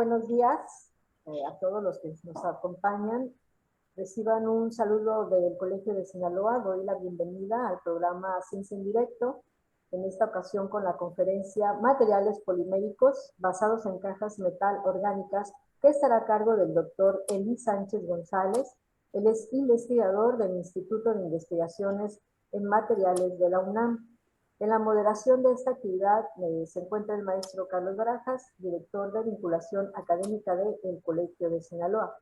buenos días a todos los que nos acompañan. Reciban un saludo del Colegio de Sinaloa. Doy la bienvenida al programa Ciencia en Directo, en esta ocasión con la conferencia Materiales Poliméricos basados en cajas metal orgánicas, que estará a cargo del doctor Eli Sánchez González. Él es investigador del Instituto de Investigaciones en Materiales de la UNAM. En la moderación de esta actividad se encuentra el maestro Carlos Barajas, director de vinculación académica del Colegio de Sinaloa.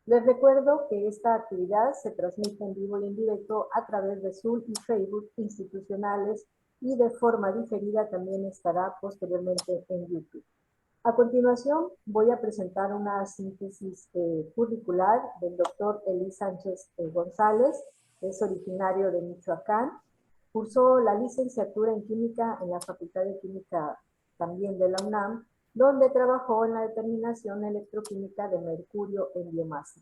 Les recuerdo que esta actividad se transmite en vivo y en directo a través de Zoom y Facebook institucionales y de forma diferida también estará posteriormente en YouTube. A continuación voy a presentar una síntesis curricular del doctor Eli Sánchez González, que es originario de Michoacán. Cursó la licenciatura en Química en la Facultad de Química también de la UNAM, donde trabajó en la determinación electroquímica de mercurio en biomasa.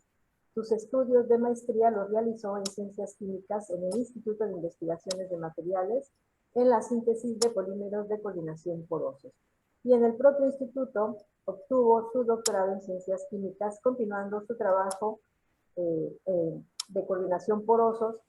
Sus estudios de maestría los realizó en Ciencias Químicas en el Instituto de Investigaciones de Materiales, en la síntesis de polímeros de coordinación porosos. Y en el propio instituto obtuvo su doctorado en Ciencias Químicas, continuando su trabajo de coordinación porosos,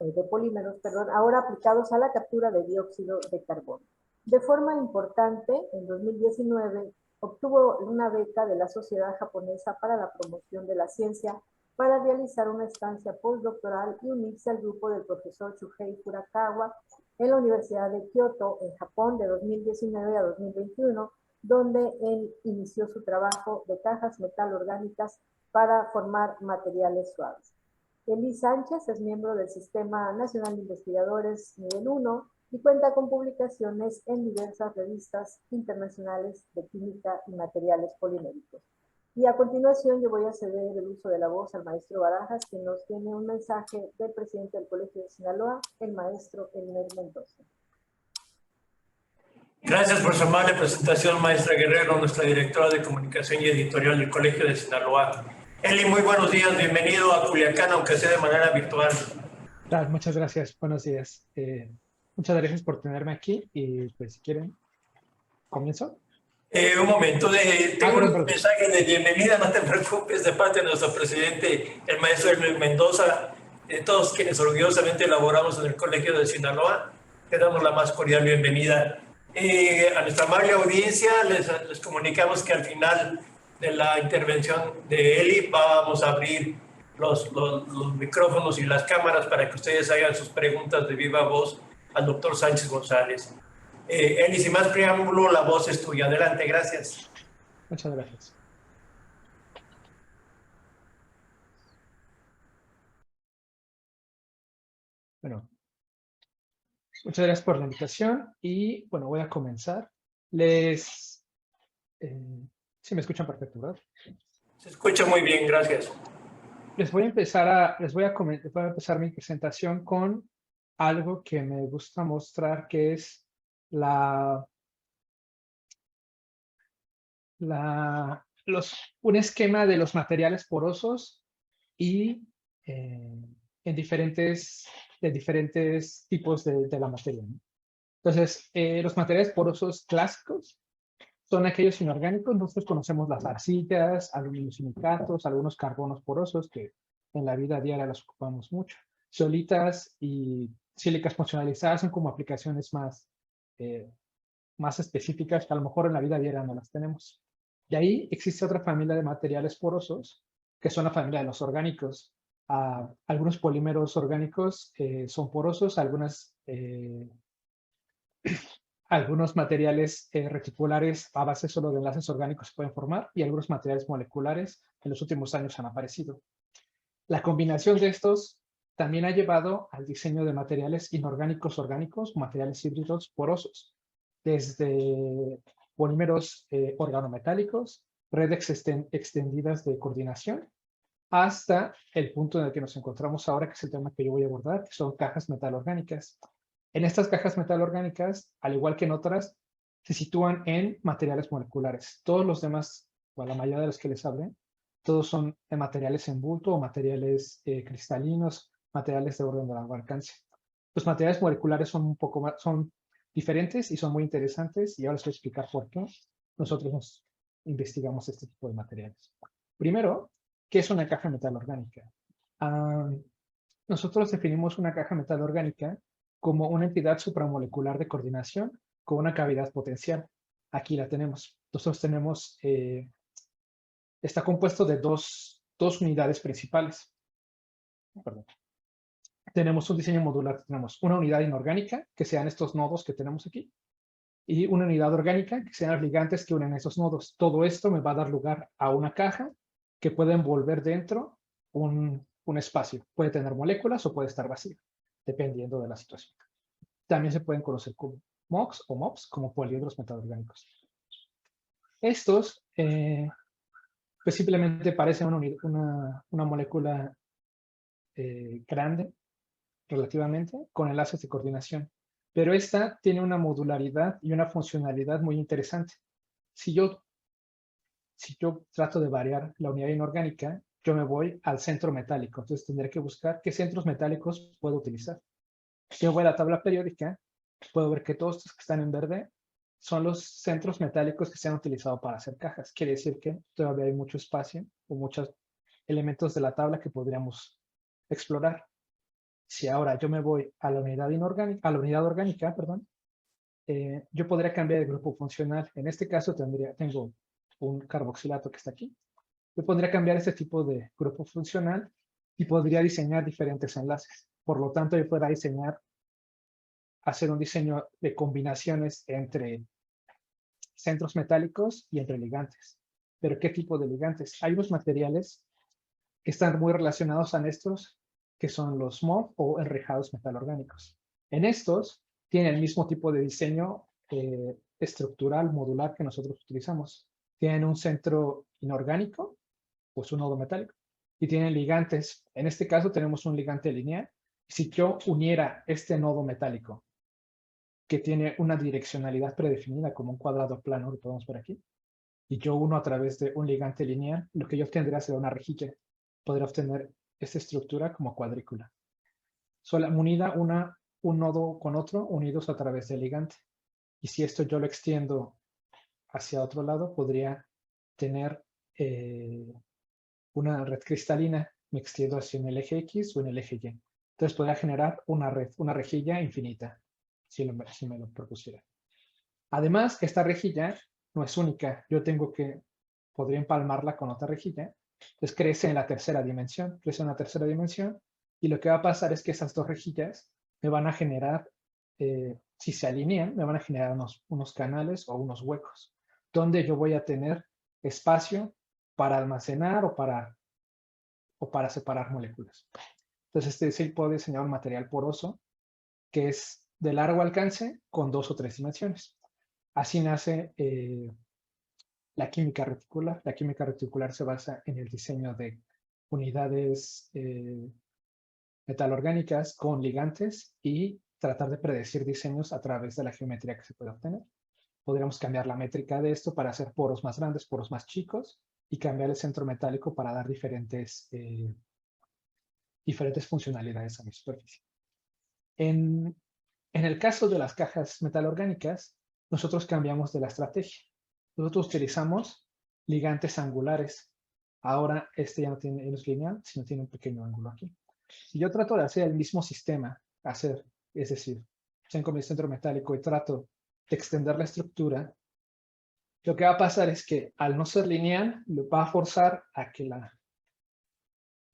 de polímeros, ahora aplicados a la captura de dióxido de carbono. De forma importante, en 2019 obtuvo una beca de la Sociedad Japonesa para la Promoción de la Ciencia para realizar una estancia postdoctoral y unirse al grupo del profesor Shuhei Furakawa en la Universidad de Kioto, en Japón, de 2019 a 2021, donde él inició su trabajo de cajas metal orgánicas para formar materiales suaves. Eli Sánchez es miembro del Sistema Nacional de Investigadores Nivel 1 y cuenta con publicaciones en diversas revistas internacionales de química y materiales poliméricos. Y a continuación yo voy a ceder el uso de la voz al maestro Barajas, que nos tiene un mensaje del presidente del Colegio de Sinaloa, el maestro Elmer Mendoza. Gracias por su amable presentación, maestra Guerrero, nuestra directora de comunicación y editorial del Colegio de Sinaloa. Eli, muy buenos días, bienvenido a Culiacán, aunque sea de manera virtual. Muchas gracias, buenos días. Muchas gracias por tenerme aquí y pues si quieren, ¿comienzo? Un momento, tengo un mensaje de bienvenida, no te preocupes, de parte de nuestro presidente, el maestro Elmer Mendoza, todos quienes orgullosamente elaboramos en el Colegio de Sinaloa, te damos la más cordial bienvenida. A nuestra amable audiencia les comunicamos que al final de la intervención de Eli vamos a abrir los micrófonos y las cámaras para que ustedes hagan sus preguntas de viva voz al doctor Sánchez González. Eli, sin más preámbulo, la voz es tuya. Adelante, gracias. Muchas gracias. Bueno, muchas gracias por la invitación y bueno, voy a comenzar. ¿Sí me escuchan perfecto, verdad? Se escucha muy bien, gracias. Les voy a empezar mi presentación con algo que me gusta mostrar, que es un esquema de los materiales porosos y de diferentes tipos de la materia, ¿no? Entonces, los materiales porosos clásicos son aquellos inorgánicos. Nosotros conocemos las arcillas, aluminosilicatos, algunos carbonos porosos que en la vida diaria los ocupamos mucho. Zeolitas y sílicas funcionalizadas son como aplicaciones más específicas que a lo mejor en la vida diaria no las tenemos. De ahí existe otra familia de materiales porosos, que son la familia de los orgánicos. Algunos polímeros orgánicos son porosos, algunos materiales reticulares a base solo de enlaces orgánicos se pueden formar y algunos materiales moleculares en los últimos años han aparecido. La combinación de estos también ha llevado al diseño de materiales inorgánicos orgánicos, materiales híbridos porosos, desde polímeros organometálicos, redes extendidas de coordinación, hasta el punto en el que nos encontramos ahora, que es el tema que yo voy a abordar, que son cajas metalorgánicas. En estas cajas metalorgánicas, al igual que en otras, se sitúan en materiales moleculares. Todos los demás, o la mayoría de los que les hablé, todos son materiales en bulto o materiales cristalinos, materiales de orden de largo alcance. Los materiales moleculares son diferentes y son muy interesantes, y ahora les voy a explicar por qué nosotros investigamos este tipo de materiales. Primero, ¿qué es una caja metal orgánica? Nosotros definimos una caja metal orgánica como una entidad supramolecular de coordinación con una cavidad potencial. Aquí la tenemos. Nosotros tenemos, está compuesto de dos unidades principales. Perdón. Tenemos un diseño modular, tenemos una unidad inorgánica, que sean estos nodos que tenemos aquí, y una unidad orgánica, que sean los ligantes que unen esos nodos. Todo esto me va a dar lugar a una caja que puede envolver dentro un espacio. Puede tener moléculas o puede estar vacío, dependiendo de la situación. También se pueden conocer como MOX o MOPS, como poliedros metaorgánicos. Estos pues simplemente parecen una molécula grande, relativamente, con enlaces de coordinación. Pero esta tiene una modularidad y una funcionalidad muy interesante. Si yo trato de variar la unidad inorgánica, yo me voy al centro metálico. Entonces tendré que buscar qué centros metálicos puedo utilizar. Si yo voy a la tabla periódica, puedo ver que todos estos que están en verde son los centros metálicos que se han utilizado para hacer cajas. Quiere decir que todavía hay mucho espacio o muchos elementos de la tabla que podríamos explorar. Si ahora yo me voy a la unidad orgánica, yo podría cambiar el grupo funcional. En este caso tengo un carboxilato que está aquí. Yo podría cambiar este tipo de grupo funcional y podría diseñar diferentes enlaces. Por lo tanto, yo podría hacer un diseño de combinaciones entre centros metálicos y entre ligantes. ¿Pero qué tipo de ligantes? Hay unos materiales que están muy relacionados a estos, que son los MOF o enrejados metalorgánicos. En estos tienen el mismo tipo de diseño estructural modular que nosotros utilizamos. Tienen un centro inorgánico, pues un nodo metálico, y tienen ligantes. En este caso tenemos un ligante lineal. Si yo uniera este nodo metálico, que tiene una direccionalidad predefinida como un cuadrado plano, lo podemos ver aquí, y yo uno a través de un ligante lineal, lo que yo obtendría será una rejilla. Podría obtener esta estructura como cuadrícula. Unida un nodo con otro, unidos a través del ligante. Y si esto yo lo extiendo hacia otro lado, podría tener una red cristalina. Me extiendo hacia en el eje X o en el eje Y. Entonces podría generar una rejilla infinita, si me lo propusiera. Además, esta rejilla no es única. Podría empalmarla con otra rejilla. Entonces crece en la tercera dimensión. Crece en la tercera dimensión. Y lo que va a pasar es que esas dos rejillas me van a generar, si se alinean, me van a generar unos canales o unos huecos, donde yo voy a tener espacio para almacenar o para separar moléculas. Entonces, se puede diseñar un material poroso que es de largo alcance con 2 o 3 dimensiones. Así nace la química reticular. La química reticular se basa en el diseño de unidades metalorgánicas con ligantes y tratar de predecir diseños a través de la geometría que se puede obtener. Podríamos cambiar la métrica de esto para hacer poros más grandes, poros más chicos, y cambiar el centro metálico para dar diferentes funcionalidades a mi superficie. En el caso de las cajas metalorgánicas, nosotros cambiamos de la estrategia. Nosotros utilizamos ligantes angulares. Ahora este ya no tiene luz lineal, sino tiene un pequeño ángulo aquí. Si yo trato de hacer el mismo sistema, es decir, tengo mi centro metálico y trato de extender la estructura, lo que va a pasar es que al no ser lineal, lo va a forzar a que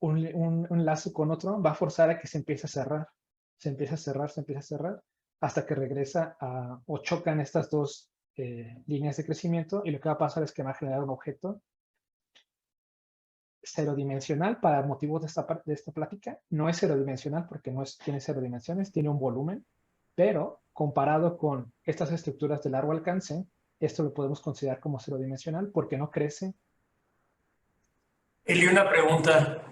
un enlace con otro va a forzar a que se empiece a cerrar. Se empieza a cerrar, se empieza a cerrar, hasta que regresa o chocan estas dos líneas de crecimiento, y lo que va a pasar es que va a generar un objeto cerodimensional. Para motivos de esta plática, no es cerodimensional porque tiene 0 dimensiones, tiene un volumen, pero comparado con estas estructuras de largo alcance, esto lo podemos considerar como cerodimensional porque no crece. Eli, una pregunta,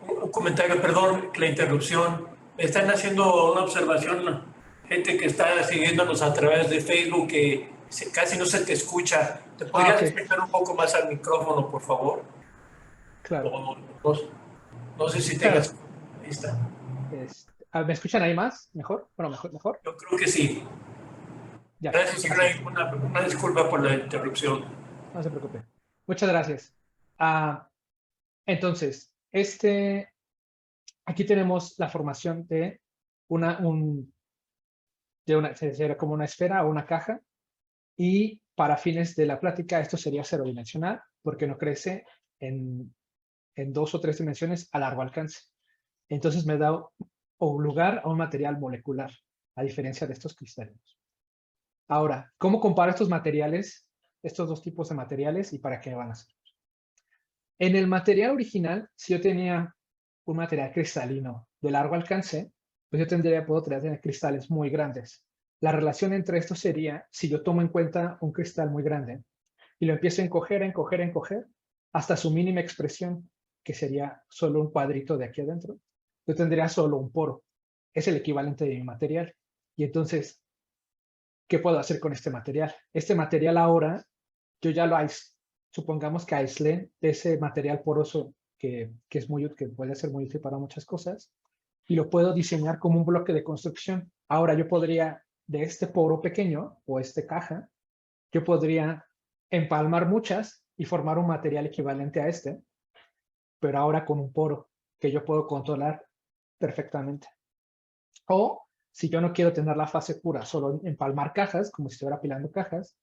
un comentario, perdón la interrupción. Me están haciendo una observación, gente que está siguiéndonos a través de Facebook, que casi no se te escucha. ¿Te podrías explicar un poco más al micrófono, por favor? Claro. No sé si tengas... Ahí está. ¿Me escuchan ahí más? ¿Mejor? Bueno, mejor. Yo creo que sí. Ya. Gracias, una disculpa por la interrupción. No se preocupe. Muchas gracias. Entonces, aquí tenemos la formación de sería como una esfera o una caja, y para fines de la plática esto sería cero dimensional porque no crece en 2 o 3 dimensiones a largo alcance. Entonces me da lugar a un material molecular, a diferencia de estos cristalinos. Ahora, ¿cómo comparo estos materiales, estos dos tipos de materiales, y para qué van a ser? En el material original, si yo tenía un material cristalino de largo alcance, pues puedo tener cristales muy grandes. La relación entre estos sería, si yo tomo en cuenta un cristal muy grande y lo empiezo a encoger, a encoger, a encoger, hasta su mínima expresión, que sería solo un cuadrito de aquí adentro, yo tendría solo un poro. Es el equivalente de mi material. Y entonces, ¿qué puedo hacer con este material? Este material ahora, yo ya lo supongamos que aislé de ese material poroso que puede ser muy útil para muchas cosas, y lo puedo diseñar como un bloque de construcción. Ahora yo podría, de este poro pequeño, o esta caja, yo podría empalmar muchas y formar un material equivalente a este, pero ahora con un poro que yo puedo controlar perfectamente. O si yo no quiero tener la fase pura, solo empalmar cajas, como si estuviera apilando cajas,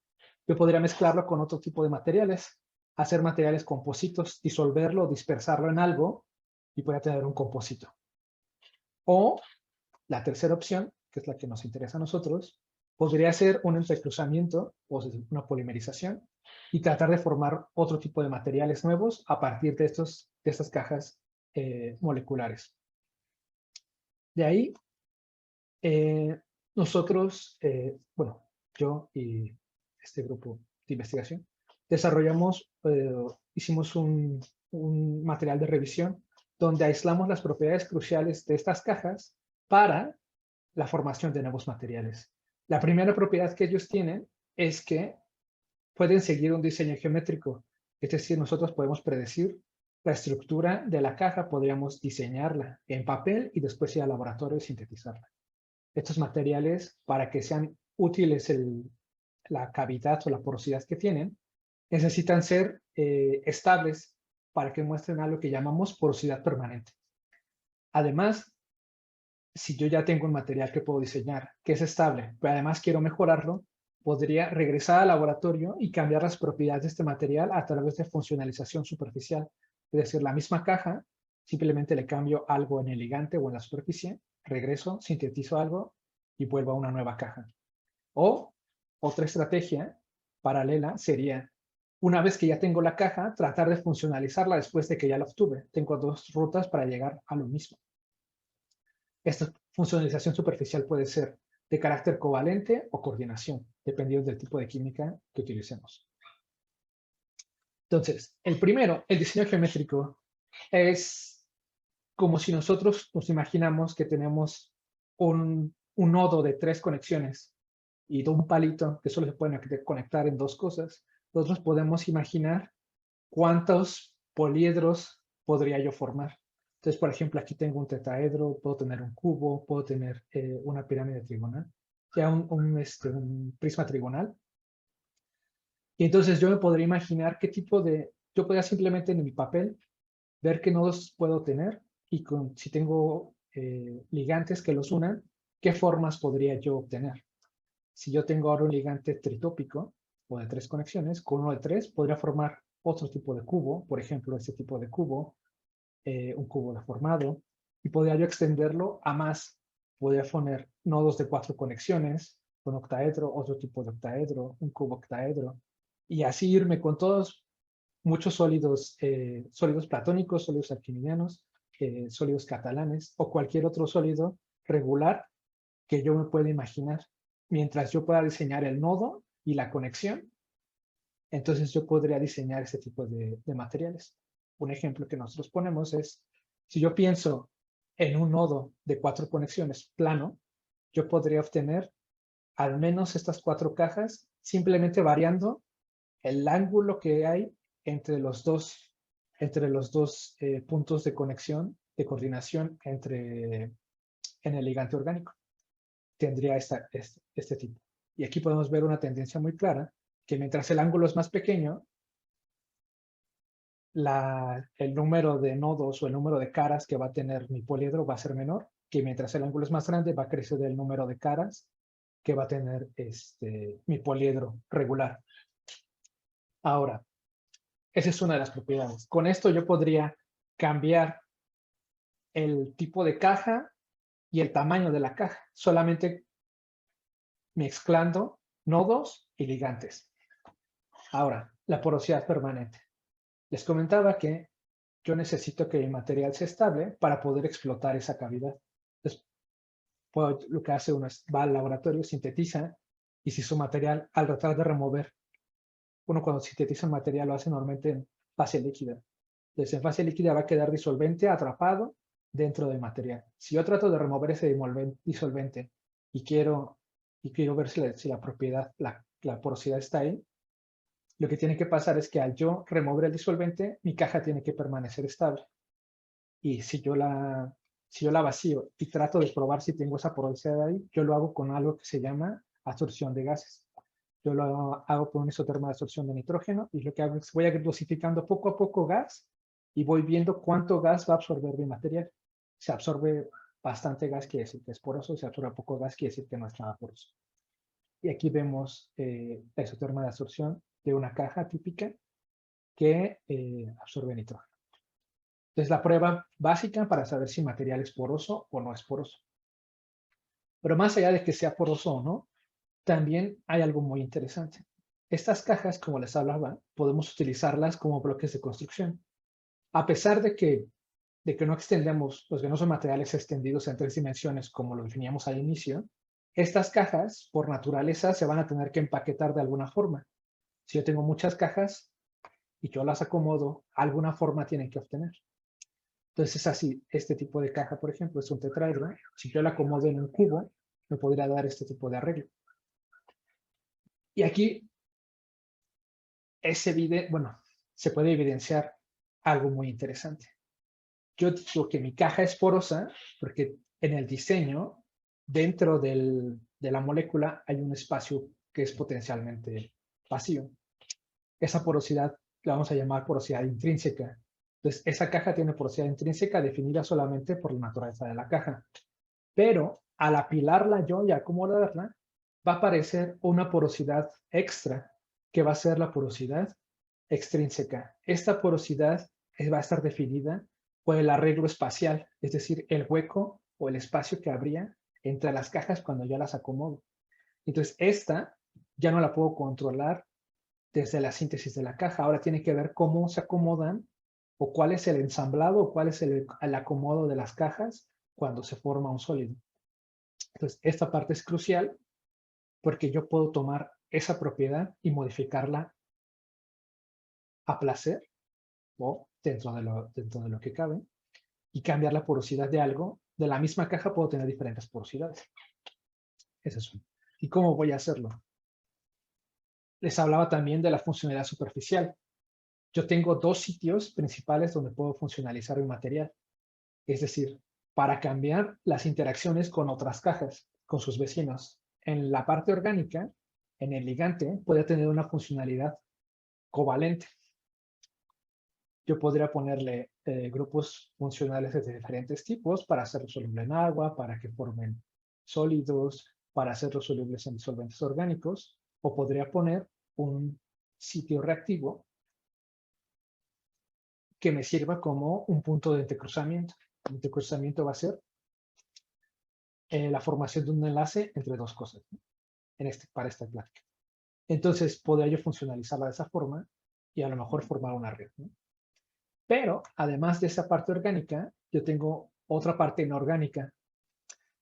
yo podría mezclarlo con otro tipo de materiales, hacer materiales compositos, disolverlo, dispersarlo en algo y podría tener un composito. O la tercera opción, que es la que nos interesa a nosotros, podría ser un entrecruzamiento o una polimerización y tratar de formar otro tipo de materiales nuevos a partir de estas cajas moleculares. De ahí, nosotros, bueno, yo y este grupo de investigación, hicimos un material de revisión donde aislamos las propiedades cruciales de estas cajas para la formación de nuevos materiales. La primera propiedad que ellos tienen es que pueden seguir un diseño geométrico, es decir, nosotros podemos predecir la estructura de la caja, podríamos diseñarla en papel y después ir al laboratorio y sintetizarla. Estos materiales, para que sean útiles la cavidad o la porosidad que tienen, necesitan ser estables para que muestren algo que llamamos porosidad permanente. Además, si yo ya tengo un material que puedo diseñar, que es estable, pero además quiero mejorarlo, podría regresar al laboratorio y cambiar las propiedades de este material a través de funcionalización superficial. Es decir, la misma caja, simplemente le cambio algo en el ligante o en la superficie, regreso, sintetizo algo y vuelvo a una nueva caja. O otra estrategia paralela sería, una vez que ya tengo la caja, tratar de funcionalizarla después de que ya la obtuve. Tengo dos rutas para llegar a lo mismo. Esta funcionalización superficial puede ser de carácter covalente o coordinación, dependiendo del tipo de química que utilicemos. Entonces, el primero, el diseño geométrico, es como si nosotros nos imaginamos que tenemos un nodo de 3 conexiones y de un palito que solo se pueden conectar en 2 cosas. Nosotros podemos imaginar cuántos poliedros podría yo formar. Entonces, por ejemplo, aquí tengo un tetraedro, puedo tener un cubo, puedo tener una pirámide trigonal, ya un prisma trigonal. Y entonces yo me podría imaginar qué tipo yo podría simplemente en mi papel ver qué nodos puedo tener y si tengo ligantes que los unan, qué formas podría yo obtener. Si yo tengo ahora un ligante tritópico o de 3 conexiones, con uno de 3 podría formar otro tipo de cubo, por ejemplo, este tipo de cubo, un cubo deformado, y podría yo extenderlo a más. Podría poner nodos de 4 conexiones, con octaedro, otro tipo de octaedro, un cubo octaedro, y así irme con todos muchos sólidos, sólidos platónicos, sólidos arquimedianos, sólidos catalanes, o cualquier otro sólido regular que yo me pueda imaginar. Mientras yo pueda diseñar el nodo y la conexión, entonces yo podría diseñar ese tipo de materiales. Un ejemplo que nosotros ponemos es, si yo pienso en un nodo de 4 conexiones plano, yo podría obtener al menos estas 4 cajas simplemente variando el ángulo que hay entre los dos puntos de conexión, de coordinación en el ligante orgánico. Tendría este tipo. Y aquí podemos ver una tendencia muy clara, que mientras el ángulo es más pequeño, el número de nodos o el número de caras que va a tener mi poliedro va a ser menor, que mientras el ángulo es más grande va a crecer el número de caras que va a tener mi poliedro regular. Ahora, esa es una de las propiedades. Con esto yo podría cambiar el tipo de caja y el tamaño de la caja, solamente mezclando nodos y ligantes. Ahora, la porosidad permanente. Les comentaba que yo necesito que el material sea estable para poder explotar esa cavidad. Entonces, lo que hace uno es va al laboratorio, sintetiza, y si su material, al tratar de remover, uno cuando sintetiza un material lo hace normalmente en fase líquida. Entonces, en fase líquida va a quedar disolvente atrapado dentro del material. Si yo trato de remover ese disolvente y quiero ver si la propiedad, la porosidad está ahí, lo que tiene que pasar es que al yo remover el disolvente, mi caja tiene que permanecer estable. Y si yo la vacío y trato de probar si tengo esa porosidad ahí, yo lo hago con algo que se llama absorción de gases. Yo lo hago con un isotermo de absorción de nitrógeno y lo que hago es voy dosificando poco a poco gas y voy viendo cuánto gas va a absorber mi material. Se absorbe bastante gas, quiere decir que es poroso. Si absorbe poco gas, quiere decir que no es nada poroso. Y aquí vemos la isoterma de absorción de una caja típica que absorbe nitrógeno. Entonces, la prueba básica para saber si el material es poroso o no es poroso. Pero más allá de que sea poroso o no, también hay algo muy interesante. Estas cajas, como les hablaba, podemos utilizarlas como bloques de construcción. A pesar de que no extendemos, que no son materiales extendidos en 3 dimensiones como lo definíamos al inicio, estas cajas, por naturaleza, se van a tener que empaquetar de alguna forma. Si yo tengo muchas cajas y yo las acomodo, alguna forma tienen que obtener. Entonces es así, este tipo de caja, por ejemplo, es un tetraedro. Si yo la acomodo en un cubo, me podría dar este tipo de arreglo. Y aquí es evidente, se puede evidenciar algo muy interesante. Yo digo que mi caja es porosa porque en el diseño, dentro de la molécula, hay un espacio que es potencialmente vacío. Esa porosidad la vamos a llamar porosidad intrínseca. Entonces, esa caja tiene porosidad intrínseca definida solamente por la naturaleza de la caja. Pero al apilarla yo y acomodarla, va a aparecer una porosidad extra, que va a ser la porosidad extrínseca. Esta porosidad va a estar definida por el arreglo espacial, es decir, el hueco o el espacio que habría entre las cajas cuando yo las acomodo. Entonces, esta ya no la puedo controlar desde la síntesis de la caja. Ahora tiene que ver cómo se acomodan o cuál es el ensamblado o cuál es el acomodo de las cajas cuando se forma un sólido. Entonces, esta parte es crucial porque yo puedo tomar esa propiedad y modificarla a placer o dentro de lo que cabe y cambiar la porosidad de algo. De la misma caja puedo tener diferentes porosidades. Ese es uno. ¿Y cómo voy a hacerlo? Les hablaba también de la funcionalidad superficial. Yo tengo 2 sitios principales donde puedo funcionalizar mi material. Es decir, para cambiar las interacciones con otras cajas, con sus vecinos. En la parte orgánica, en el ligante, puede tener una funcionalidad covalente. Yo podría ponerle grupos funcionales de diferentes tipos para hacerlo soluble en agua, para que formen sólidos, para hacerlos solubles en disolventes orgánicos, o podría poner un sitio reactivo que me sirva como un punto de entrecruzamiento. El entrecruzamiento va a ser la formación de un enlace entre 2 cosas, ¿no? Para esta plática. Entonces, podría yo funcionalizarla de esa forma y a lo mejor formar una red, ¿no? Pero, además de esa parte orgánica, yo tengo otra parte inorgánica,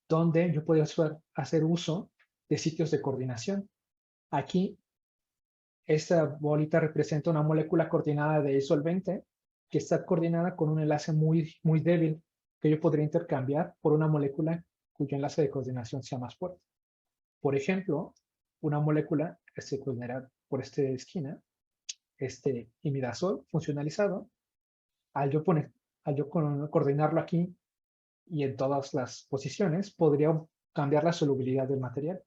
donde yo puedo hacer uso de sitios de coordinación. Aquí, esta bolita representa una molécula coordinada de disolvente que está coordinada con un enlace muy, muy débil que yo podría intercambiar por una molécula cuyo enlace de coordinación sea más fuerte. Por ejemplo, una molécula que se coordinará por esta esquina, imidazol funcionalizado, al yo coordinarlo aquí y en todas las posiciones, podría cambiar la solubilidad del material.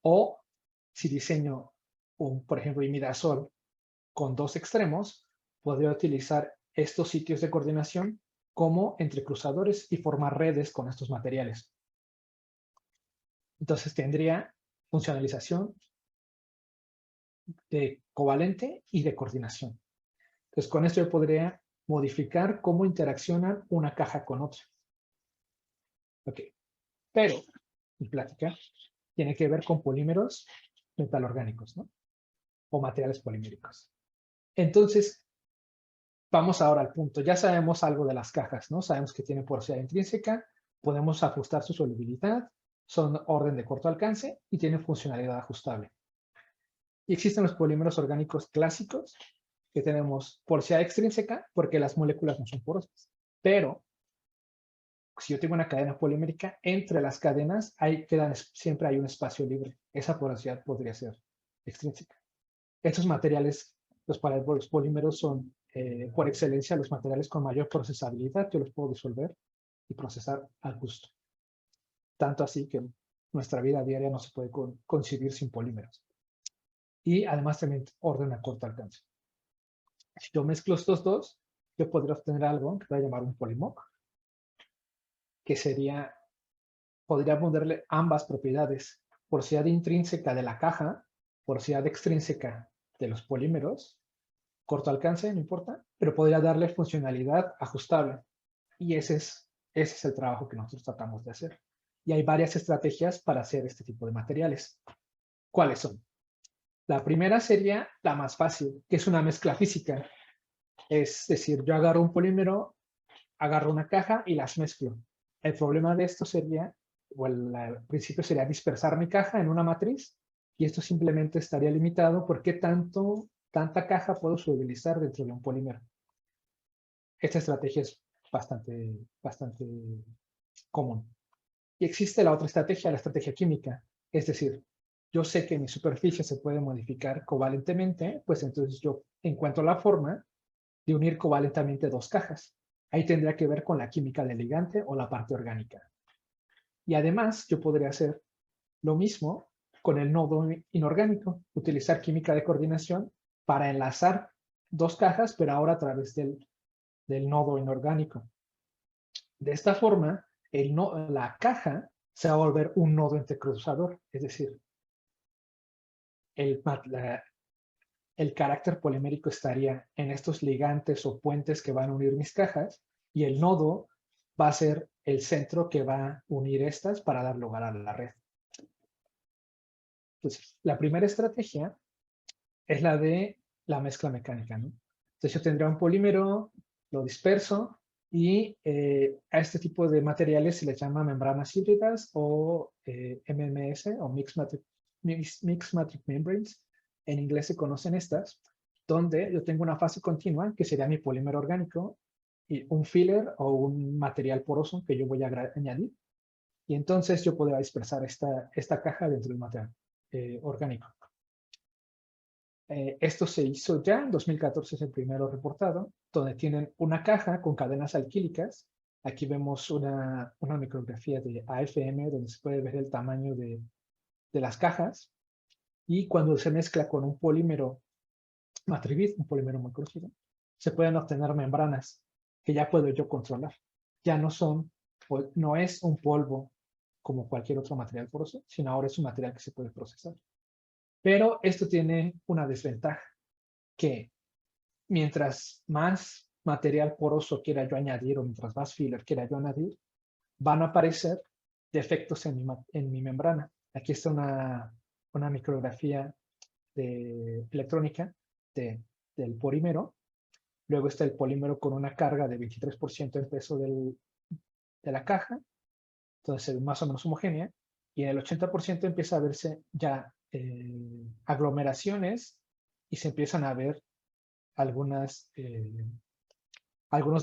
O si diseño por ejemplo, imidazol con 2 extremos, podría utilizar estos sitios de coordinación como entrecruzadores y formar redes con estos materiales. Entonces tendría funcionalización de covalente y de coordinación. Entonces con esto yo podría modificar cómo interaccionan una caja con otra. Ok, pero mi plática tiene que ver con polímeros metalorgánicos, ¿no? O materiales poliméricos. Entonces, vamos ahora al punto. Ya sabemos algo de las cajas, ¿no? Sabemos que tienen porosidad intrínseca, podemos ajustar su solubilidad, son orden de corto alcance y tienen funcionalidad ajustable. Y existen los polímeros orgánicos clásicos, que tenemos porosidad extrínseca, porque las moléculas no son porosas. Pero, si yo tengo una cadena polimérica, entre las cadenas siempre hay un espacio libre. Esa porosidad podría ser extrínseca. Estos materiales, los polímeros son, por excelencia, los materiales con mayor procesabilidad. Yo los puedo disolver y procesar al gusto. Tanto así que nuestra vida diaria no se puede concebir sin polímeros. Y además también orden a corto alcance. Si yo mezclo estos dos, yo podría obtener algo que voy a llamar un polimoc, que podría ponerle ambas propiedades, porosidad intrínseca de la caja, porosidad extrínseca de los polímeros, corto alcance, no importa, pero podría darle funcionalidad ajustable. Y ese es el trabajo que nosotros tratamos de hacer. Y hay varias estrategias para hacer este tipo de materiales. ¿Cuáles son? La primera sería la más fácil, que es una mezcla física. Es decir, yo agarro un polímero, agarro una caja y las mezclo. El problema de esto sería, o el principio sería dispersar mi caja en una matriz, y esto simplemente estaría limitado por qué tanta caja puedo solubilizar dentro de un polímero. Esta estrategia es bastante común. Y existe la otra estrategia, la estrategia química. Es decir, yo sé que mi superficie se puede modificar covalentemente, pues entonces yo encuentro la forma de unir covalentemente dos cajas. Ahí tendría que ver con la química del ligante o la parte orgánica. Y además, yo podría hacer lo mismo con el nodo inorgánico, utilizar química de coordinación para enlazar dos cajas, pero ahora a través del nodo inorgánico. De esta forma, la caja se va a volver un nodo entrecruzador, es decir, el carácter polimérico estaría en estos ligantes o puentes que van a unir mis cajas, y el nodo va a ser el centro que va a unir estas para dar lugar a la red. Entonces, la primera estrategia es la de la mezcla mecánica, ¿no? Entonces yo tendría un polímero, lo disperso, y a este tipo de materiales se les llama membranas híbridas o MMS o Mixed Matrix Membranes. En inglés se conocen estas, donde yo tengo una fase continua, que sería mi polímero orgánico, y un filler o un material poroso que yo voy a añadir. Y entonces yo podría dispersar esta caja dentro del material orgánico. Esto se hizo ya, en 2014 es el primero reportado, donde tienen una caja con cadenas alquílicas. Aquí vemos una micrografía de AFM, donde se puede ver el tamaño de las cajas. Y cuando se mezcla con un polímero matrivit, un polímero muy conocido, se pueden obtener membranas que ya puedo yo controlar. Ya no es un polvo como cualquier otro material poroso, sino ahora es un material que se puede procesar. Pero esto tiene una desventaja, que mientras más material poroso quiera yo añadir o mientras más filler quiera yo añadir, van a aparecer defectos en mi membrana. Aquí está una micrografía electrónica del polímero. Luego está el polímero con una carga de 23% en peso de la caja. Entonces es más o menos homogénea. Y en el 80% empieza a verse ya aglomeraciones y se empiezan a ver algunos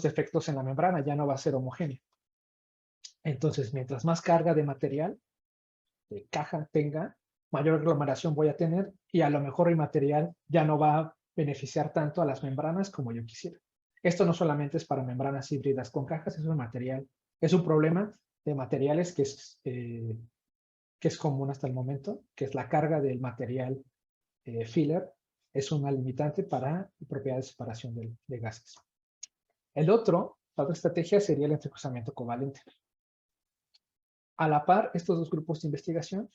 defectos en la membrana, ya no va a ser homogénea. Entonces, mientras más carga de material, de caja tenga, mayor aglomeración voy a tener, y a lo mejor el material ya no va a beneficiar tanto a las membranas como yo quisiera. Esto no solamente es para membranas híbridas con cajas, es un problema de materiales que es común hasta el momento, que es la carga del material filler Es una limitante para propiedades de separación de gases. La otra estrategia sería el entrecruzamiento covalente. A la par, estos dos grupos de investigación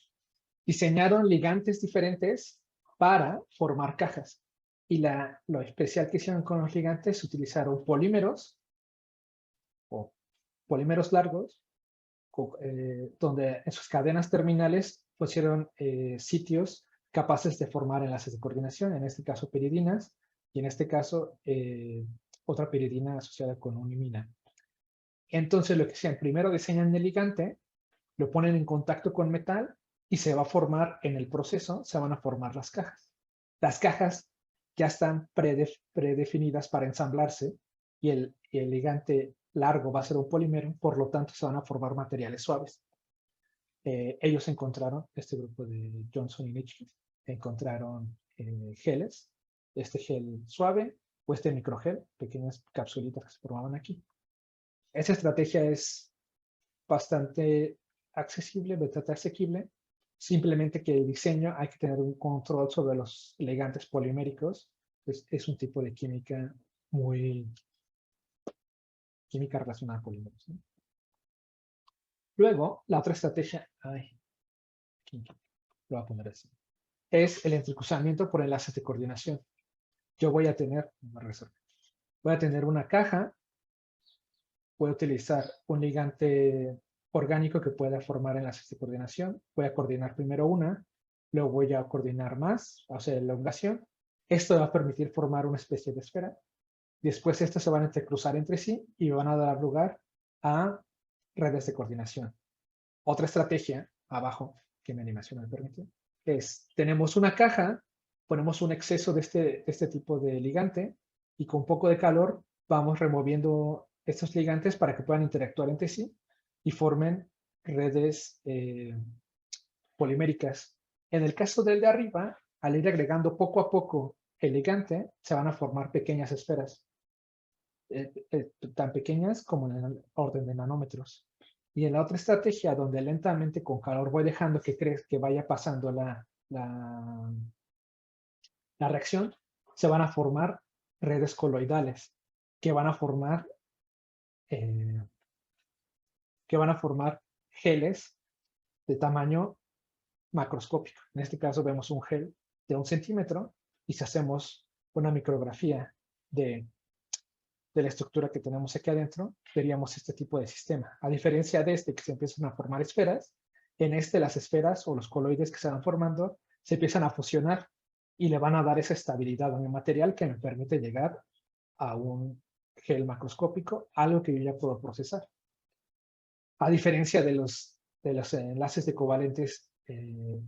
diseñaron ligantes diferentes para formar cajas. Y lo especial que hicieron con los ligantes, utilizaron polímeros o polímeros largos, donde en sus cadenas terminales pusieron sitios capaces de formar enlaces de coordinación, en este caso piridinas, y en este caso otra piridina asociada con una imina. Entonces lo que hacían, primero diseñan el ligante, lo ponen en contacto con metal y se va a formar en el proceso, se van a formar las cajas. Las cajas ya están predefinidas para ensamblarse y el ligante largo va a ser un polímero, por lo tanto se van a formar materiales suaves. Ellos encontraron, este grupo de Johnson y Nitschke, encontraron geles, este gel suave o este microgel, pequeñas capsulitas que se formaban aquí. Esa estrategia es bastante accesible, bastante asequible, simplemente que el diseño hay que tener un control sobre los ligantes poliméricos. Es un tipo de química química relacionada a polímeros, ¿no? Luego, la otra estrategia, lo voy a poner así, es el entrecruzamiento por enlaces de coordinación. Yo voy a tener una caja, voy a utilizar un ligante orgánico que pueda formar enlaces de coordinación. Voy a coordinar primero una, luego voy a coordinar más, o sea, elongación. Esto va a permitir formar una especie de esfera. Después estas se van a entrecruzar entre sí y van a dar lugar a redes de coordinación. Otra estrategia, abajo, que mi animación me permite, es, tenemos una caja, ponemos un exceso de este tipo de ligante y con un poco de calor vamos removiendo estos ligantes para que puedan interactuar entre sí y formen redes poliméricas. En el caso del de arriba, al ir agregando poco a poco el ligante, se van a formar pequeñas esferas, tan pequeñas como en el orden de nanómetros. Y en la otra estrategia, donde lentamente con calor voy dejando que vaya pasando la reacción, se van a formar redes coloidales que van a formar geles de tamaño macroscópico. En este caso vemos un gel de 1 centímetro y si hacemos una micrografía de la estructura que tenemos aquí adentro, veríamos este tipo de sistema. A diferencia de este que se empiezan a formar esferas, en este las esferas o los coloides que se van formando se empiezan a fusionar y le van a dar esa estabilidad a mi material que me permite llegar a un gel macroscópico, algo que yo ya puedo procesar. A diferencia de los enlaces de covalentes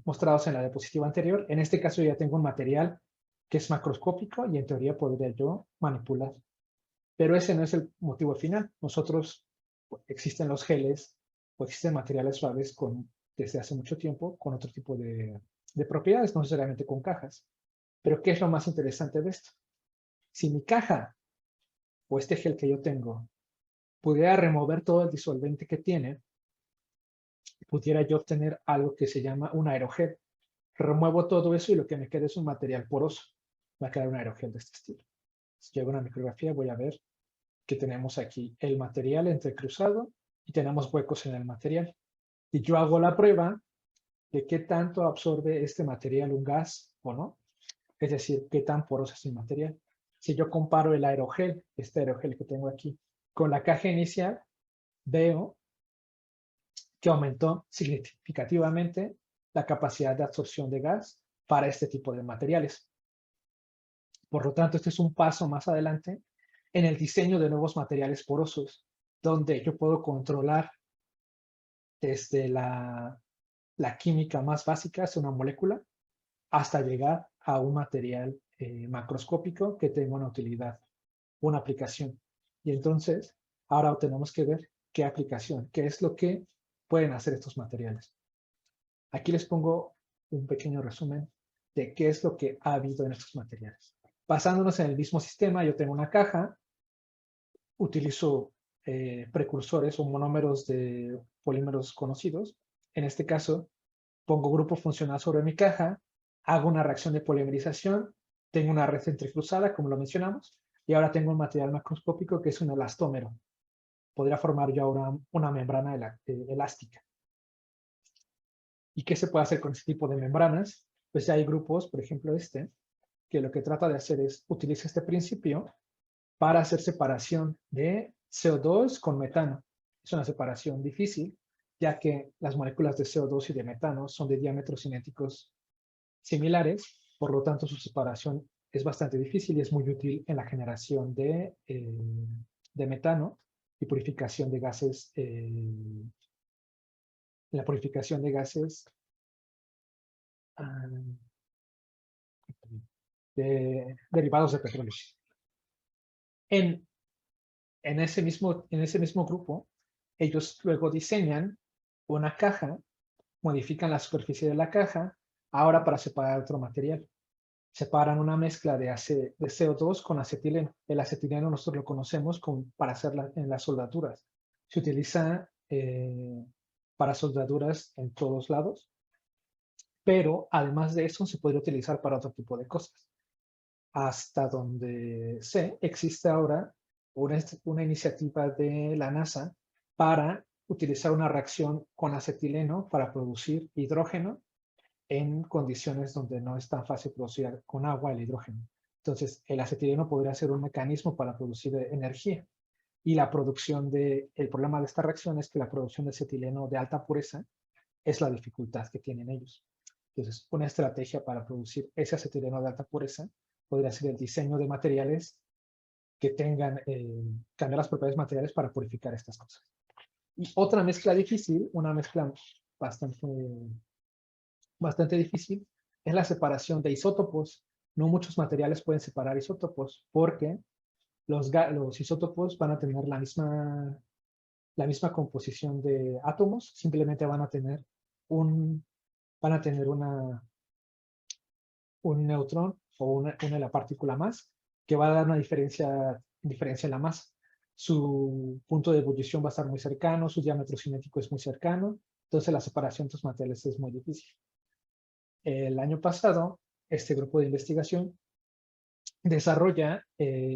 mostrados en la diapositiva anterior, en este caso ya tengo un material que es macroscópico y en teoría podría yo manipular. Pero ese no es el motivo final. Existen los geles o existen materiales suaves desde hace mucho tiempo con otro tipo de propiedades, no necesariamente con cajas. Pero ¿qué es lo más interesante de esto? Si mi caja o este gel que yo tengo pudiera remover todo el disolvente que tiene, pudiera yo obtener algo que se llama un aerogel. Remuevo todo eso y lo que me queda es un material poroso. Va a quedar un aerogel de este estilo. Si yo hago una micrografía voy a ver que tenemos aquí el material entrecruzado y tenemos huecos en el material. Y yo hago la prueba de qué tanto absorbe este material un gas o no. Es decir, qué tan poroso es el material. Si yo comparo el aerogel, este aerogel que tengo aquí, con la caja inicial, veo que aumentó significativamente la capacidad de absorción de gas para este tipo de materiales. Por lo tanto, este es un paso más adelante en el diseño de nuevos materiales porosos, donde yo puedo controlar desde la química más básica, es una molécula, hasta llegar a un material macroscópico que tenga una utilidad, una aplicación. Y entonces, ahora tenemos que ver qué aplicación, qué es lo que pueden hacer estos materiales. Aquí les pongo un pequeño resumen de qué es lo que ha habido en estos materiales. Basándonos en el mismo sistema, yo tengo una caja, utilizo precursores o monómeros de polímeros conocidos. En este caso, pongo grupo funcional sobre mi caja, hago una reacción de polimerización tengo una red centrifugada, como lo mencionamos, y ahora tengo un material macroscópico que es un elastómero. Podría formar yo ahora una membrana elástica. ¿Y qué se puede hacer con este tipo de membranas? Pues ya hay grupos, por ejemplo que lo que trata de hacer es utilizar este principio para hacer separación de CO2 con metano. Es una separación difícil, ya que las moléculas de CO2 y de metano son de diámetros cinéticos similares, por lo tanto su separación es bastante difícil y es muy útil en la generación de metano y purificación de gases, la purificación de gases derivados de petróleo. En ese mismo grupo, ellos luego diseñan una caja, modifican la superficie de la caja, ahora para separar otro material. Separan una mezcla de CO2 con acetileno. El acetileno nosotros lo conocemos para hacer en las soldaduras. Se utiliza para soldaduras en todos lados, pero además de eso se podría utilizar para otro tipo de cosas. Hasta donde sé, existe ahora una iniciativa de la NASA para utilizar una reacción con acetileno para producir hidrógeno en condiciones donde no es tan fácil producir con agua el hidrógeno. Entonces, el acetileno podría ser un mecanismo para producir energía. Y el problema de esta reacción es que la producción de acetileno de alta pureza es la dificultad que tienen ellos. Entonces, una estrategia para producir ese acetileno de alta pureza podría ser el diseño de materiales que tengan, cambiar las propiedades materiales para purificar estas cosas. Y otra mezcla difícil, una mezcla bastante difícil, es la separación de isótopos. No muchos materiales pueden separar isótopos porque los isótopos van a tener la misma composición de átomos, simplemente van a tener un neutrón o una de la partícula más, que va a dar una diferencia en la masa. Su punto de ebullición va a estar muy cercano, su diámetro cinético es muy cercano, entonces la separación de estos materiales es muy difícil. El año pasado, este grupo de investigación desarrolla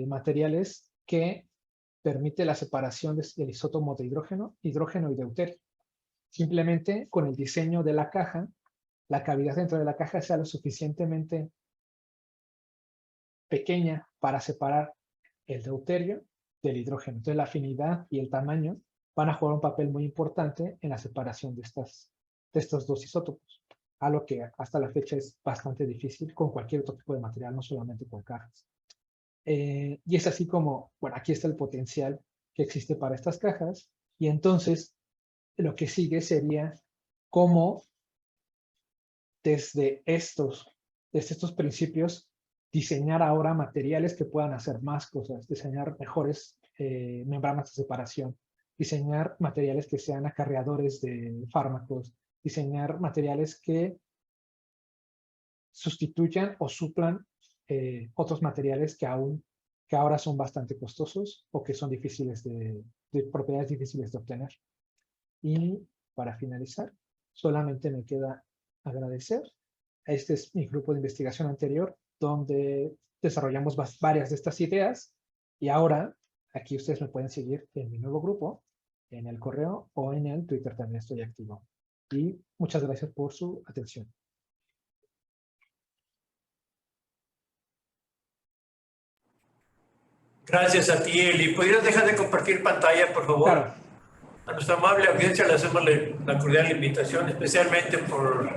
materiales que permite la separación del isótopo de hidrógeno y de deuterio. Simplemente con el diseño de la caja, la cavidad dentro de la caja sea lo suficientemente pequeña para separar el deuterio del hidrógeno. Entonces la afinidad y el tamaño van a jugar un papel muy importante en la separación de estos dos isótopos, algo que hasta la fecha es bastante difícil con cualquier otro tipo de material, no solamente con cajas. Y es así como, bueno, aquí está el potencial que existe para estas cajas, y entonces lo que sigue sería cómo desde estos principios diseñar ahora materiales que puedan hacer más cosas, diseñar mejores membranas de separación, diseñar materiales que sean acarreadores de fármacos, diseñar materiales que sustituyan o suplan otros materiales que ahora son bastante costosos o que son difíciles de propiedades difíciles de obtener. Y para finalizar, solamente me queda agradecer. Este es mi grupo de investigación anterior, donde desarrollamos varias de estas ideas, y ahora aquí ustedes me pueden seguir en mi nuevo grupo, en el correo o en el Twitter también estoy activo. Y muchas gracias por su atención. Gracias a ti, Eli. ¿Podrías dejar de compartir pantalla, por favor? Claro. A nuestra amable audiencia le hacemos la cordial invitación, especialmente por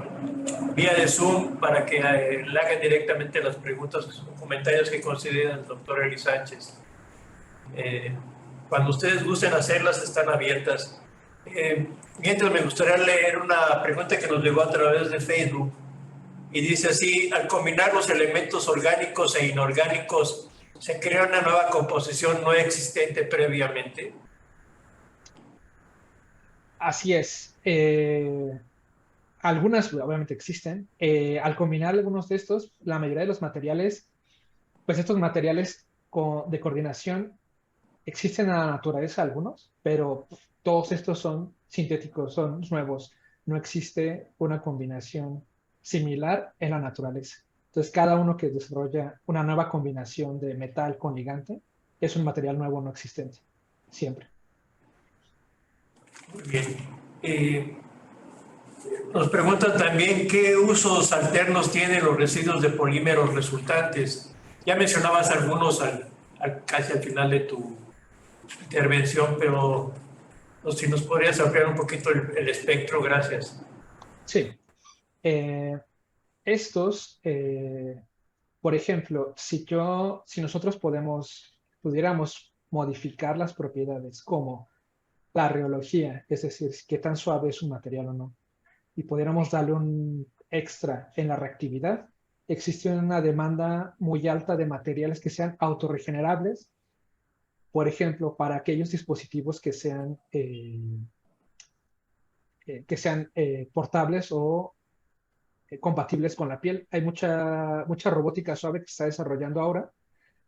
vía de Zoom, para que le hagan directamente las preguntas o comentarios que consideren el doctor Eli Sánchez. Cuando ustedes gusten hacerlas, están abiertas. Mientras, me gustaría leer una pregunta que nos llegó a través de Facebook, y dice así: al combinar los elementos orgánicos e inorgánicos, ¿se crea una nueva composición no existente previamente? Así es. Algunas obviamente existen. Al combinar algunos de estos, la mayoría de los materiales, pues estos materiales de coordinación existen en la naturaleza algunos, pero todos estos son sintéticos, son nuevos. No existe una combinación similar en la naturaleza. Entonces, cada uno que desarrolla una nueva combinación de metal con ligante es un material nuevo no existente, siempre. Muy bien. Nos preguntan también qué usos alternos tienen los residuos de polímeros resultantes. Ya mencionabas algunos casi al final de tu intervención, pero si nos podrías ampliar un poquito el espectro, gracias. Sí. Estos, por ejemplo, si nosotros pudiéramos modificar las propiedades como la rheología, es decir, qué tan suave es un material o no, y pudiéramos darle un extra en la reactividad, existe una demanda muy alta de materiales que sean autorregenerables, por ejemplo, para aquellos dispositivos que sean portables o compatibles con la piel. Hay mucha robótica suave que se está desarrollando ahora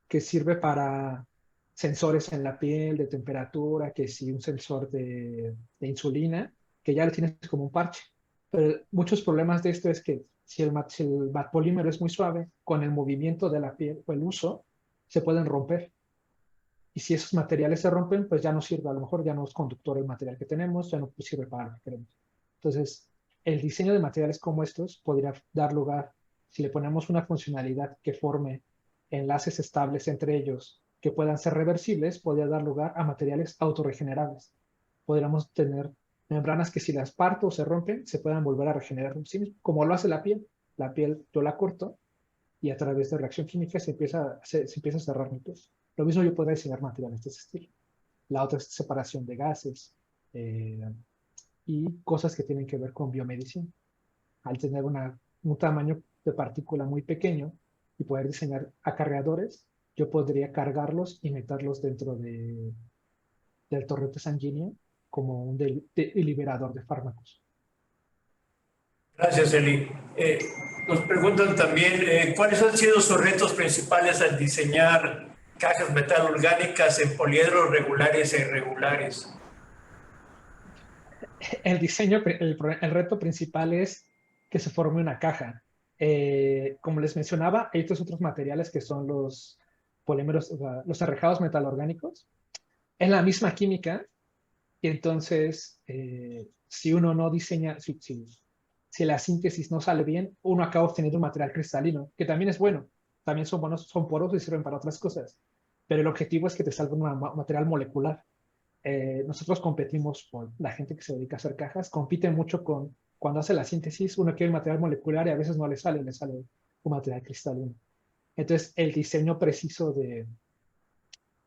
que sirve para sensores en la piel de temperatura, que si un sensor de insulina, que ya lo tienes como un parche. Pero muchos problemas de esto es que si el polímero es muy suave, con el movimiento de la piel o el uso, se pueden romper. Y si esos materiales se rompen, pues ya no sirve, a lo mejor ya no es conductor el material que tenemos, ya no sirve para lo que queremos. Entonces, el diseño de materiales como estos podría dar lugar, si le ponemos una funcionalidad que forme enlaces estables entre ellos, que puedan ser reversibles, podría dar lugar a materiales autorregenerables. Podríamos tener membranas que si las parto o se rompen, se puedan volver a regenerar, ¿sí? Como lo hace la piel. La piel yo la corto y a través de reacción química se empieza a cerrar mi piel. Lo mismo yo podría diseñar materiales de ese estilo. La otra es separación de gases y cosas que tienen que ver con biomedicina. Al tener un tamaño de partícula muy pequeño y poder diseñar acarreadores, yo podría cargarlos y meterlos dentro del torrente sanguíneo como un liberador de fármacos. Gracias, Eli. Nos preguntan también cuáles han sido sus retos principales al diseñar cajas metalorgánicas en poliedros regulares e irregulares. El diseño, el reto principal es que se forme una caja. Como les mencionaba, hay estos otros materiales que son los polímeros, los enrejados metalorgánicos. Es la misma química y entonces si uno no diseña, si la síntesis no sale bien, uno acaba obteniendo un material cristalino, que también es bueno. También son buenos, son porosos y sirven para otras cosas. Pero el objetivo es que te salga un material molecular. Nosotros competimos con la gente que se dedica a hacer cajas, compite mucho cuando hace la síntesis, uno quiere un material molecular y a veces no le sale un material cristalino. Entonces, el diseño preciso el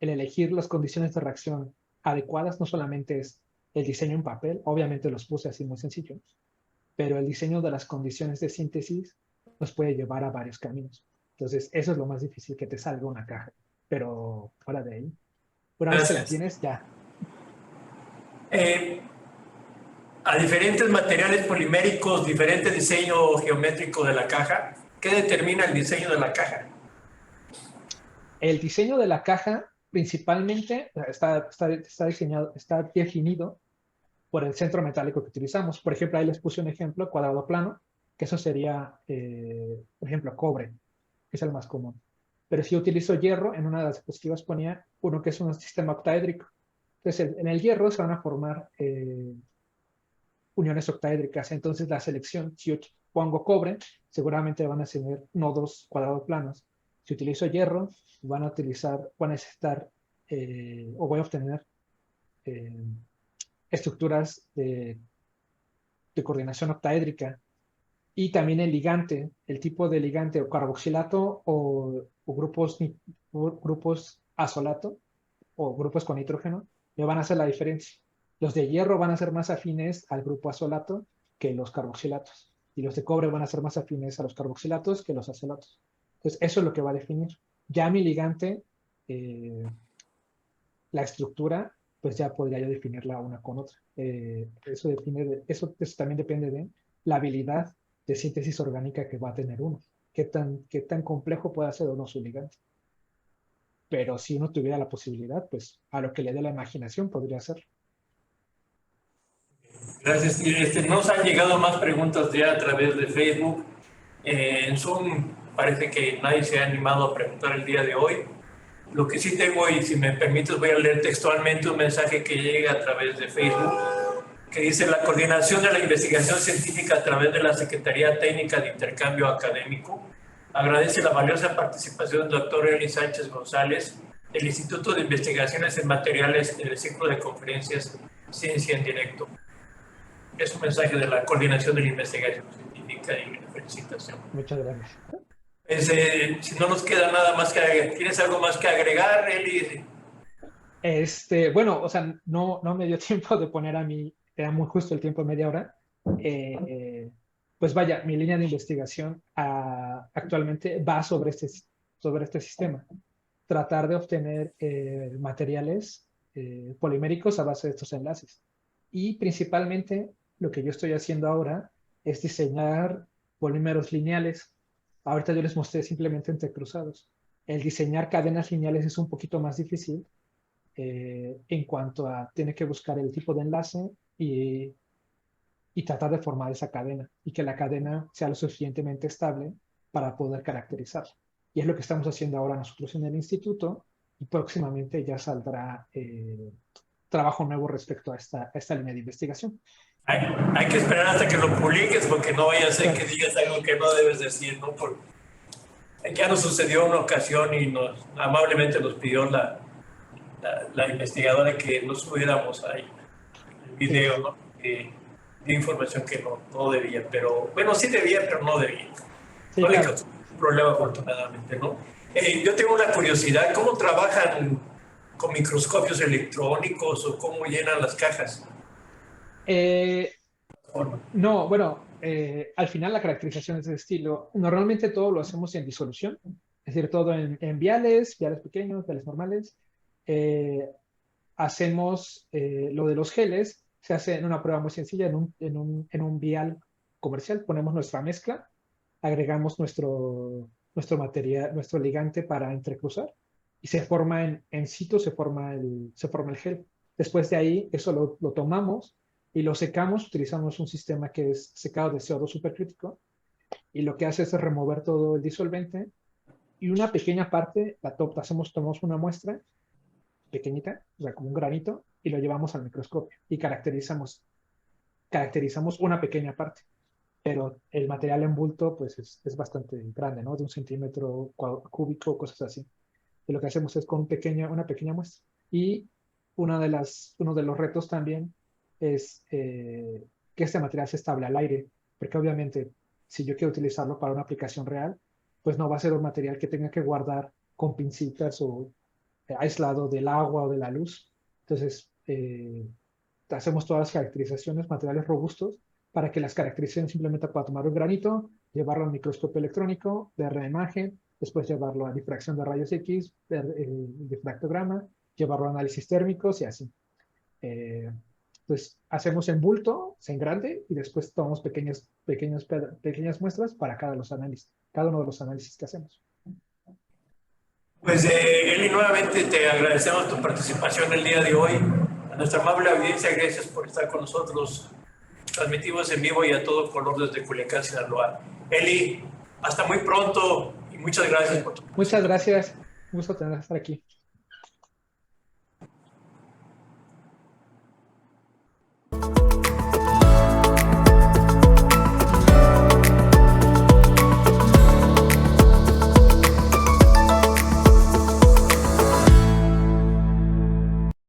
elegir las condiciones de reacción adecuadas no solamente es el diseño en papel, obviamente los puse así muy sencillo, pero el diseño de las condiciones de síntesis nos puede llevar a varios caminos. Entonces, eso es lo más difícil, que te salga una caja, pero fuera de ahí, una vez que la tienes, ya. A diferentes materiales poliméricos, diferente diseño geométrico de la caja, ¿qué determina el diseño de la caja? El diseño de la caja principalmente está diseñado, está definido por el centro metálico que utilizamos. Por ejemplo, ahí les puse un ejemplo, cuadrado plano, que eso sería, por ejemplo, cobre, que es el más común. Pero si yo utilizo hierro, en una de las diapositivas ponía uno que es un sistema octaédrico. Entonces, en el hierro se van a formar uniones octaédricas. Entonces, la selección, si yo pongo cobre, seguramente van a tener nodos cuadrados planos. Si utilizo hierro, van a necesitar o voy a obtener estructuras de coordinación octaédrica. Y también el ligante, el tipo de ligante o carboxilato o grupos azolato o grupos con nitrógeno, me van a hacer la diferencia. Los de hierro van a ser más afines al grupo azolato que los carboxilatos. Y los de cobre van a ser más afines a los carboxilatos que los azolatos. Entonces, eso es lo que va a definir. Ya mi ligante, la estructura, pues ya podría yo definirla una con otra. Eso también depende de la habilidad de síntesis orgánica que va a tener uno. Qué tan complejo puede ser o no su ligante. Pero si uno tuviera la posibilidad, pues a lo que le dé la imaginación podría ser. Gracias. Nos han llegado más preguntas ya a través de Facebook. En Zoom parece que nadie se ha animado a preguntar el día de hoy. Lo que sí tengo, y si me permites, voy a leer textualmente un mensaje que llega a través de Facebook, que dice: la coordinación de la investigación científica a través de la Secretaría Técnica de Intercambio Académico agradece la valiosa participación del doctor Eli Sánchez González del Instituto de Investigaciones en Materiales en el ciclo de conferencias Ciencia en Directo. Es un mensaje de la coordinación de la investigación científica y una felicitación. Muchas gracias. Si no nos queda nada más que agregar, ¿tienes algo más que agregar, Eli? Bueno, o sea, no me dio tiempo de poner a mí, era muy justo el tiempo de media hora. Pues vaya, mi línea de investigación actualmente va sobre este sistema. Tratar de obtener materiales poliméricos a base de estos enlaces. Y principalmente lo que yo estoy haciendo ahora es diseñar polímeros lineales. Ahorita yo les mostré simplemente entrecruzados. El diseñar cadenas lineales es un poquito más difícil en cuanto a tiene que buscar el tipo de enlace y tratar de formar esa cadena y que la cadena sea lo suficientemente estable para poder caracterizarla. Y es lo que estamos haciendo ahora nosotros en el instituto, y próximamente ya saldrá trabajo nuevo respecto a esta línea de investigación. Hay que esperar hasta que lo publiques, porque no vaya a ser que digas algo que no debes decir, ¿no? Ya nos sucedió una ocasión y amablemente nos pidió la investigadora que no subiéramos ahí el video, ¿no? De información que no debía, pero bueno, sí debía, pero no debía. Sí, no claro. le causó un problema, afortunadamente, ¿no? Yo tengo una curiosidad: ¿cómo trabajan con microscopios electrónicos o cómo llenan las cajas? No, bueno, al final la caracterización es de estilo. Normalmente todo lo hacemos en disolución, es decir, todo en viales pequeños, viales normales. Hacemos lo de los geles, se hace en una prueba muy sencilla, en un vial comercial. Ponemos nuestra mezcla, agregamos nuestro material, nuestro ligante para entrecruzar, y se forma en situ, se forma el gel. Después de ahí, eso lo tomamos y lo secamos. Utilizamos un sistema que es secado de CO2 supercrítico, y lo que hace es remover todo el disolvente, y una pequeña parte tomamos una muestra pequeñita, o sea, como un granito, y lo llevamos al microscopio y caracterizamos una pequeña parte. Pero el material en bulto pues es bastante grande, ¿no? De 1 centímetro cúbico, cosas así. Y lo que hacemos es con una pequeña muestra. Y uno de los retos también es que este material sea estable al aire, porque obviamente si yo quiero utilizarlo para una aplicación real, pues no va a ser un material que tenga que guardar con pincitas o aislado del agua o de la luz. Entonces, hacemos todas las caracterizaciones, materiales robustos, para que las caracterizaciones simplemente pueda tomar un granito, llevarlo al microscopio electrónico, ver la imagen, después llevarlo a difracción de rayos X, ver el difractograma, llevarlo a análisis térmicos y así. Pues hacemos en bulto, en grande, y después tomamos pequeñas muestras para cada uno de los análisis que hacemos. Pues Eli, nuevamente te agradecemos tu participación el día de hoy. A nuestra amable audiencia, gracias por estar con nosotros. Transmitimos en vivo y a todo color desde Culiacán, Sinaloa. Eli, hasta muy pronto y muchas gracias por tu participación. Muchas gracias. Un gusto estar aquí.